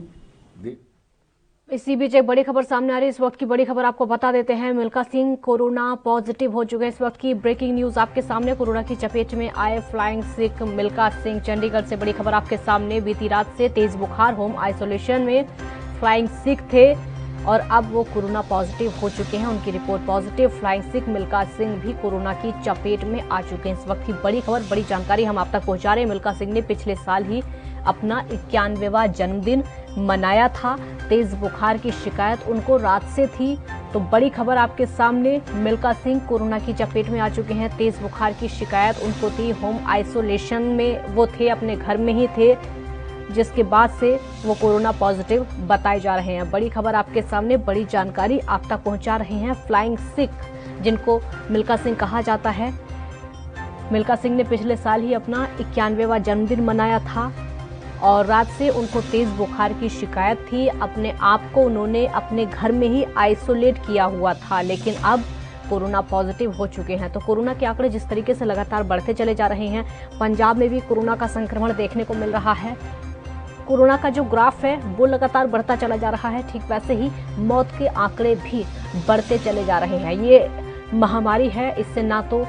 इसी बीच एक बड़ी खबर सामने आ रही है। इस वक्त की बड़ी खबर आपको बता देते हैं। मिल्खा सिंह कोरोना पॉजिटिव हो चुके हैं। इस वक्त की ब्रेकिंग न्यूज आपके सामने। कोरोना की चपेट में आए फ्लाइंग सिख मिल्खा सिंह। चंडीगढ़ से बड़ी खबर आपके सामने। बीती रात से तेज बुखार, होम आइसोलेशन में फ्लाइंग सिख थे और अब वो कोरोना पॉजिटिव हो चुके हैं। उनकी report positive. Flying Sikh Milkha Singh भी कोरोना की चपेट में आ चुके हैं। इस वक्त की बड़ी खबर, बड़ी जानकारी हम आप तक पहुंचा रहे हैं। मिल्खा सिंह ने पिछले साल ही अपना 91वां जन्मदिन मनाया था। तेज बुखार की शिकायत उनको रात से थी। तो बड़ी खबर आपके सामने, मिल्खा सिंह कोरोना की चपेट में आ चुके हैं। तेज बुखार की शिकायत उनको थी। होम आइसोलेशन में वो थे, अपने घर में ही थे, जिसके बाद से वो कोरोना पॉजिटिव बताए जा रहे हैं। बड़ी खबर आपके सामने, बड़ी जानकारी आप तक पहुंचा रहे हैं। फ्लाइंग सिख जिनको मिल्खा सिंह कहा जाता है, मिल्खा सिंह ने पिछले साल ही अपना 91वां जन्मदिन मनाया था और रात से उनको तेज बुखार की शिकायत थी। अपने आप को उन्होंने अपने घर में ही आइसोलेट किया हुआ था, लेकिन अब कोरोना पॉजिटिव हो चुके हैं। तो कोरोना के आंकड़े जिस तरीके से लगातार बढ़ते चले जा रहे हैं, पंजाब में भी कोरोना का संक्रमण देखने को मिल रहा है। कोरोना का जो ग्राफ है वो लगातार बढ़ता चला जा रहा है। ठीक वैसे ही मौत के आंकड़े भी बढ़ते चले जा रहे हैं। ये महामारी है, इससे ना तो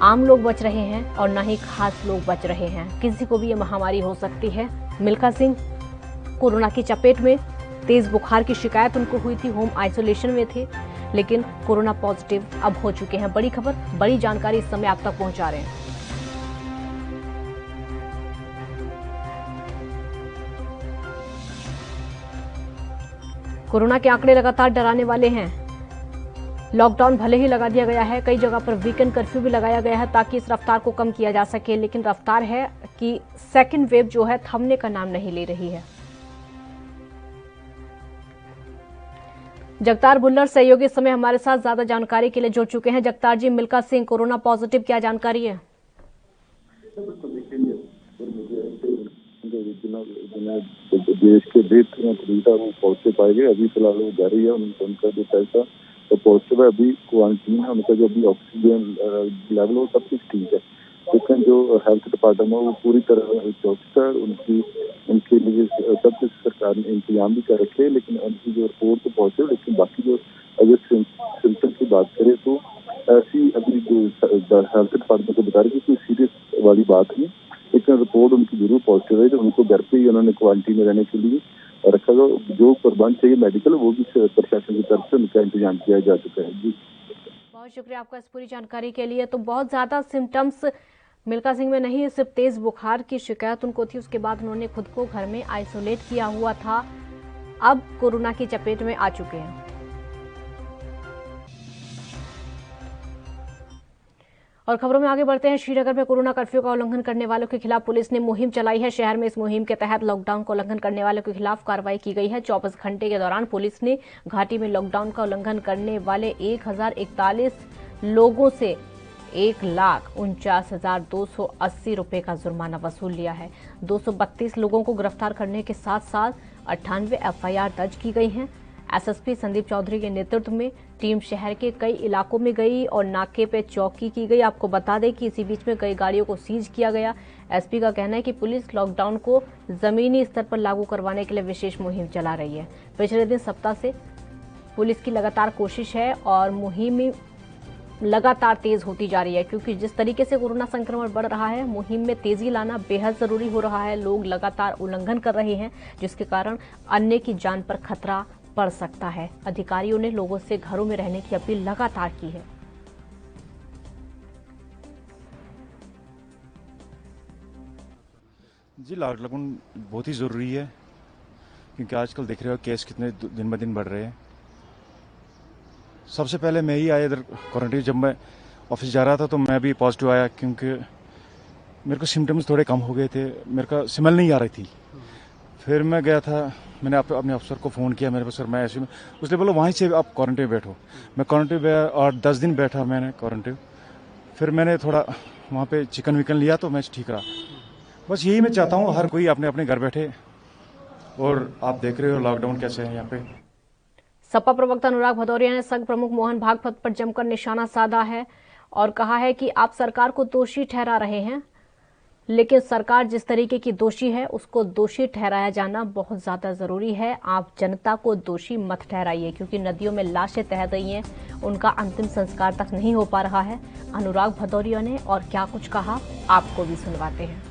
आम लोग बच रहे हैं और ना ही खास लोग बच रहे हैं। किसी को भी ये महामारी हो सकती है। मिल्खा सिंह कोरोना की चपेट में, तेज बुखार की शिकायत उनको हुई थी, होम आइसोलेशन में थे, लेकिन कोरोना पॉजिटिव अब हो चुके हैं। बड़ी खबर, बड़ी जानकारी इस समय आप तक पहुंचा रहे हैं। कोरोना के आंकड़े लगातार डराने वाले हैं। लॉकडाउन भले ही लगा दिया गया है, कई जगह पर वीकेंड कर्फ्यू भी लगाया गया है ताकि इस रफ्तार को कम किया जा सके, लेकिन रफ्तार है कि सेकंड वेव जो है थमने का नाम नहीं ले रही है। जगतार बुल्लर सहयोगी इस समय हमारे साथ ज्यादा जानकारी के लिए जुड़ चुके हैं। जगतार जी, मिल्खा सिंह कोरोना पॉजिटिव, क्या जानकारी है? जिन्हें देश के हित में खरीदा वो पॉजिटिव पाए गए। अभी फिलहाल वो जा रही है, उनका जो पैसा तो पॉजिटिव है, अभी क्वारंटीन है, उनका जो अभी ऑक्सीजन लेवल वो सब कुछ ठीक है। लेकिन जो हेल्थ डिपार्टमेंट है वो पूरी तरह चौकस है, उनके लिए सब कुछ सरकार ने इंतजाम भी कर रखे हैं। लेकिन उनकी जो रिपोर्ट तो पॉजिटिव, लेकिन बाकी जो अगर सिम्टम की बात करें तो ऐसी अभी जो हेल्थ डिपार्टमेंट को बता रही है कोई सीरियस वाली बात नहीं, लेकिन रिपोर्ट उनकी जरूर पॉजिटिव है। तो उनको घर पे ही उन्होंने क्वारंटीन में रहने के लिए रखा गया। जो प्रबंध चाहिए मेडिकल वो भी प्रशासन की तरफ से उनका इंतजाम किया जा चुका है। जी बहुत शुक्रिया आपका इस पूरी जानकारी के लिए। तो बहुत ज़्यादा सिम्टम्स मिल्खा सिंह में नहीं, सिर्फ तेज बुखार की शिकायत उनको थी। उसके बाद उन्होंने खुद को घर में आइसोलेट किया हुआ था, अब कोरोना की चपेट में आ चुके हैं। और खबरों में आगे बढ़ते हैं। श्रीनगर में कोरोना कर्फ्यू का उल्लंघन करने वालों के खिलाफ पुलिस ने मुहिम चलाई है। शहर में इस मुहिम के तहत लॉकडाउन का उल्लंघन करने वालों के खिलाफ कार्रवाई की गई है। 24 घंटे के दौरान पुलिस ने घाटी में लॉकडाउन का उल्लंघन करने वाले 1041 लोगों से 1,49,280 रुपए का जुर्माना वसूल लिया है। 232 लोगों को गिरफ्तार करने के साथ साथ 98 एफआईआर दर्ज की गई हैं। एसएसपी संदीप चौधरी के नेतृत्व में टीम शहर के कई इलाकों में गई और नाके पे चौकी की गई। आपको बता दें कि इसी बीच में कई गाड़ियों को सीज किया गया। एसपी का कहना है कि पुलिस लॉकडाउन को जमीनी स्तर पर लागू करवाने के लिए विशेष मुहिम चला रही है। पिछले दिन सप्ताह से पुलिस की लगातार कोशिश है और मुहिम लगातार तेज होती जा रही है, क्योंकि जिस तरीके से कोरोना संक्रमण बढ़ रहा है, मुहिम में तेजी लाना बेहद जरूरी हो रहा है। लोग लगातार उल्लंघन कर रहे हैं, जिसके कारण अन्य की जान पर खतरा पड़ सकता है। अधिकारियों ने लोगों से घरों में रहने की अपील लगातार की है। जी लॉकडाउन बहुत ही ज़रूरी है, क्योंकि आजकल देख रहे हो केस कितने दिन ब दिन बढ़ रहे हैं। सबसे पहले मैं ही आया इधर क्वारंटीन। जब मैं ऑफिस जा रहा था तो मैं भी पॉजिटिव आया, क्योंकि मेरे को सिम्टम्स थोड़े कम हो गए थे, मेरे का स्मेल नहीं आ रही थी। फिर मैं गया था, मैंने अपने अफसर को फ़ोन किया, मेरे पास सर मैं ऐसे में, उसने बोला वहीं से आप क्वारंटीन बैठो। मैं क्वारंटीन में और 10 दिन बैठा मैंने क्वारंटीन। फिर मैंने थोड़ा वहाँ पे चिकन विकन लिया तो मैं ठीक रहा। बस यही मैं चाहता हूँ, हर कोई अपने अपने घर बैठे। और आप देख रहे हो लॉकडाउन कैसे है यहाँ पे। सपा प्रवक्ता अनुराग भदौरिया ने संघ प्रमुख मोहन भागवत पर जमकर निशाना साधा है और कहा है कि आप सरकार को दोषी ठहरा रहे हैं, लेकिन सरकार जिस तरीके की दोषी है उसको दोषी ठहराया जाना बहुत ज्यादा जरूरी है। आप जनता को दोषी मत ठहराइए, क्योंकि नदियों में लाशें तैर रही हैं, उनका अंतिम संस्कार तक नहीं हो पा रहा है। अनुराग भदौरिया ने और क्या कुछ कहा, आपको भी सुनवाते हैं।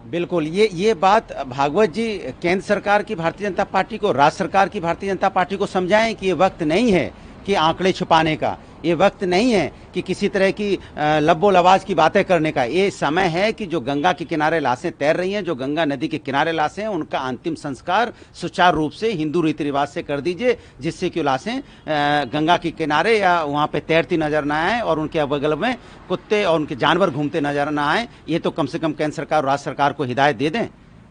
बिल्कुल, ये बात भागवत जी केंद्र सरकार की भारतीय जनता पार्टी को, राज्य सरकार की भारतीय जनता पार्टी को समझाएं कि ये वक्त नहीं है कि आंकड़े छुपाने का, ये वक्त नहीं है कि किसी तरह की लब्बो लवाज की बातें करने का। ये समय है कि जो गंगा के किनारे लाशें तैर रही हैं, जो गंगा नदी के किनारे लाशें हैं, उनका अंतिम संस्कार सुचारू रूप से हिंदू रीति रिवाज से कर दीजिए, जिससे कि लाशें गंगा के किनारे या वहाँ पे तैरती नजर ना आए और उनके बगल में कुत्ते और उनके जानवर घूमते नजर ना आए। ये तो कम से कम केंद्र सरकार और राज्य सरकार को हिदायत दे दें।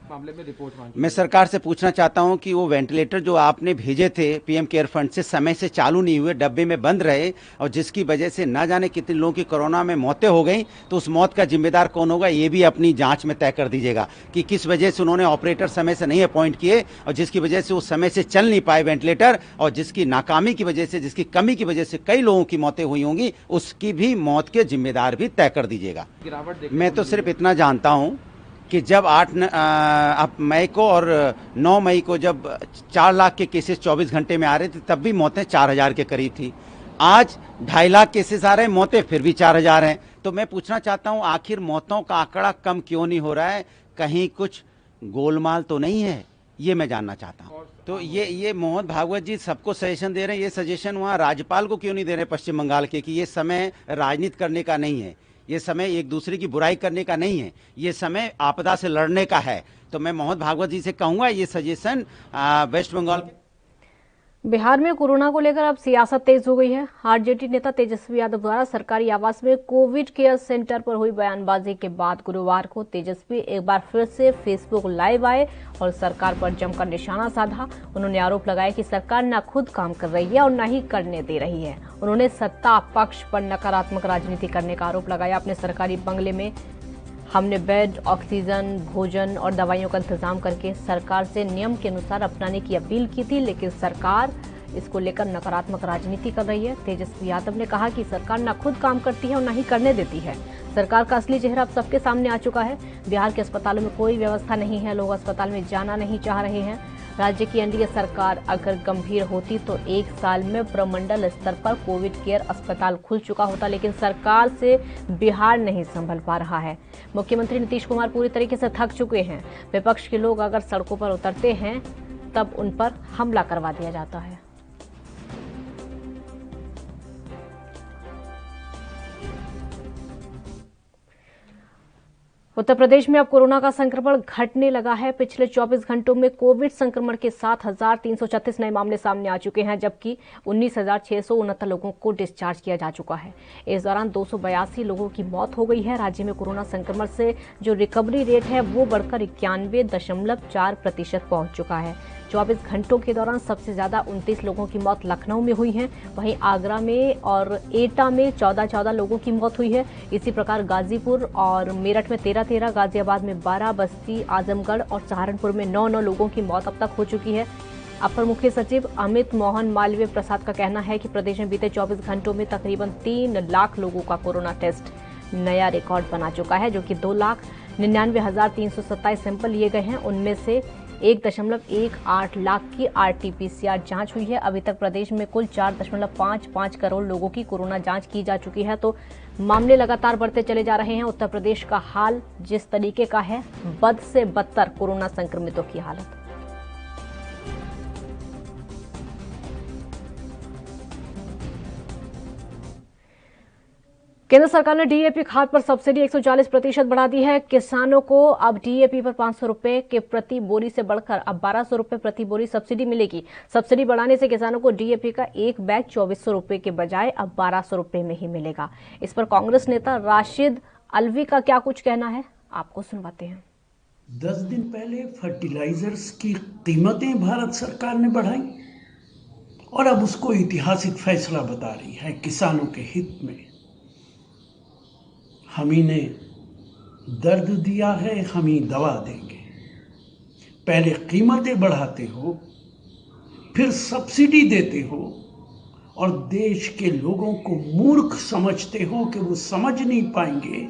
मामले में रिपोर्ट मैं सरकार से पूछना चाहता हूं कि वो वेंटिलेटर जो आपने भेजे थे पीएम केयर फंड से, समय से चालू नहीं हुए, डब्बे में बंद रहे और जिसकी वजह से ना जाने कितने लोगों की कोरोना में मौतें हो गई, तो उस मौत का जिम्मेदार कौन होगा, ये भी अपनी जांच में तय कर दीजिएगा कि किस वजह से उन्होंने ऑपरेटर समय से नहीं अपॉइंट किए और जिसकी वजह से वो समय से चल नहीं पाए वेंटिलेटर, और जिसकी नाकामी की वजह से, जिसकी कमी की वजह से कई लोगों की मौतें हुई होंगी, उसकी भी मौत के जिम्मेदार भी तय कर दीजिएगा। मैं तो सिर्फ इतना जानता हूं कि जब 8 मई को और 9 मई को जब 4 लाख के केसेस 24 घंटे में आ रहे थे, तब भी मौतें 4000 के करीब थी। आज 2.5 लाख केसेस आ रहे हैं, मौतें फिर भी 4000 हैं। तो मैं पूछना चाहता हूं, आखिर मौतों का आंकड़ा कम क्यों नहीं हो रहा है? कहीं कुछ गोलमाल तो नहीं है, ये मैं जानना चाहता हूं। तो ये मोहन भागवत जी सबको सजेशन दे रहे हैं, ये सजेशन वहाँ राज्यपाल को क्यों नहीं दे रहे पश्चिम बंगाल के, कि ये समय राजनीति करने का नहीं है, ये समय एक दूसरे की बुराई करने का नहीं है, ये समय आपदा से लड़ने का है। तो मैं मोहन भागवत जी से कहूंगा ये सजेशन वेस्ट बंगाल बिहार में कोरोना को लेकर अब सियासत तेज हो गई है। आरजेडी नेता तेजस्वी यादव द्वारा सरकारी आवास में कोविड केयर सेंटर पर हुई बयानबाजी के बाद गुरुवार को तेजस्वी एक बार फिर से फेसबुक लाइव आए और सरकार पर जमकर निशाना साधा। उन्होंने आरोप लगाया कि सरकार न खुद काम कर रही है और न ही करने दे रही है। उन्होंने सत्ता पक्ष पर नकारात्मक राजनीति करने का आरोप लगाया। अपने सरकारी बंगले में हमने बेड, ऑक्सीजन, भोजन और दवाइयों का इंतजाम करके सरकार से नियम के अनुसार अपनाने की अपील की थी, लेकिन सरकार इसको लेकर नकारात्मक राजनीति कर रही है। तेजस्वी यादव ने कहा कि सरकार न खुद काम करती है और न ही करने देती है। सरकार का असली चेहरा अब सबके सामने आ चुका है। बिहार के अस्पतालों में कोई व्यवस्था नहीं है, लोग अस्पताल में जाना नहीं चाह रहे हैं। राज्य की एनडीए सरकार अगर गंभीर होती तो 1 साल में प्रमंडल स्तर पर कोविड केयर अस्पताल खुल चुका होता, लेकिन सरकार से बिहार नहीं संभल पा रहा है। मुख्यमंत्री नीतीश कुमार पूरी तरीके से थक चुके हैं। विपक्ष के लोग अगर सड़कों पर उतरते हैं तब उन पर हमला करवा दिया जाता है। उत्तर प्रदेश में अब कोरोना का संक्रमण घटने लगा है। पिछले 24 घंटों में कोविड संक्रमण के 7,336 नए मामले सामने आ चुके हैं, जबकि 19,669 लोगों को डिस्चार्ज किया जा चुका है। इस दौरान 282 लोगों की मौत हो गई है। राज्य में कोरोना संक्रमण से जो रिकवरी रेट है वो बढ़कर 91.4% पहुंच चुका है। 24 घंटों के दौरान सबसे ज्यादा 29 लोगों की मौत लखनऊ में हुई है। वहीं आगरा में और एटा में 14 लोगों की मौत हुई है। इसी प्रकार गाजीपुर और मेरठ में 13, गाजियाबाद में 12, बस्ती, आजमगढ़ और सहारनपुर में 9 लोगों की मौत अब तक हो चुकी है। अपर मुख्य सचिव अमित मोहन मालवीय प्रसाद का कहना है कि प्रदेश में बीते 24 घंटों में तकरीबन 3 लाख लोगों का कोरोना टेस्ट नया रिकॉर्ड बना चुका है, जो कि 2,99,327 सैंपल लिए गए हैं। उनमें से 1.18 लाख की RT-PCR जांच हुई है। अभी तक प्रदेश में कुल 4.55 करोड़ लोगों की कोरोना जांच की जा चुकी है, तो मामले लगातार बढ़ते चले जा रहे हैं। उत्तर प्रदेश का हाल जिस तरीके का है, बद से बदतर कोरोना संक्रमितों की हालत। केंद्र सरकार ने डीएपी खाद पर सब्सिडी 140% बढ़ा दी है। किसानों को अब डीएपी पर 500 रुपए के प्रति बोरी से बढ़कर अब 1200 रुपए प्रति बोरी सब्सिडी मिलेगी। सब्सिडी बढ़ाने से किसानों को डीएपी का एक बैग 2400 रुपए के बजाय अब 1200 रुपए में ही मिलेगा। इस पर कांग्रेस नेता राशिद अलवी का क्या कुछ कहना है, आपको सुनवाते हैं। 10 दिन पहले फर्टिलाइजर्स की कीमतें भारत सरकार ने बढ़ाई और अब उसको ऐतिहासिक फैसला बता रही है किसानों के हित में। हम ही ने दर्द दिया है, हम ही दवा देंगे। पहले कीमतें बढ़ाते हो, फिर सब्सिडी देते हो और देश के लोगों को मूर्ख समझते हो कि वो समझ नहीं पाएंगे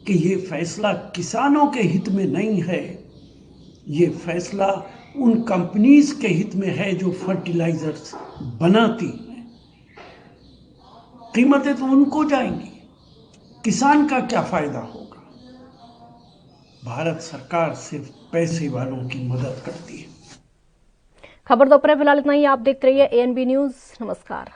कि ये फैसला किसानों के हित में नहीं है, ये फैसला उन कंपनीज के हित में है जो फर्टिलाइजर्स बनाती हैं। कीमतें तो उनको जाएंगी, किसान का क्या फायदा होगा। भारत सरकार सिर्फ पैसे वालों की मदद करती है। खबर दोपहर फिलहाल इतना ही। आप देखते रहिए ANB न्यूज। नमस्कार।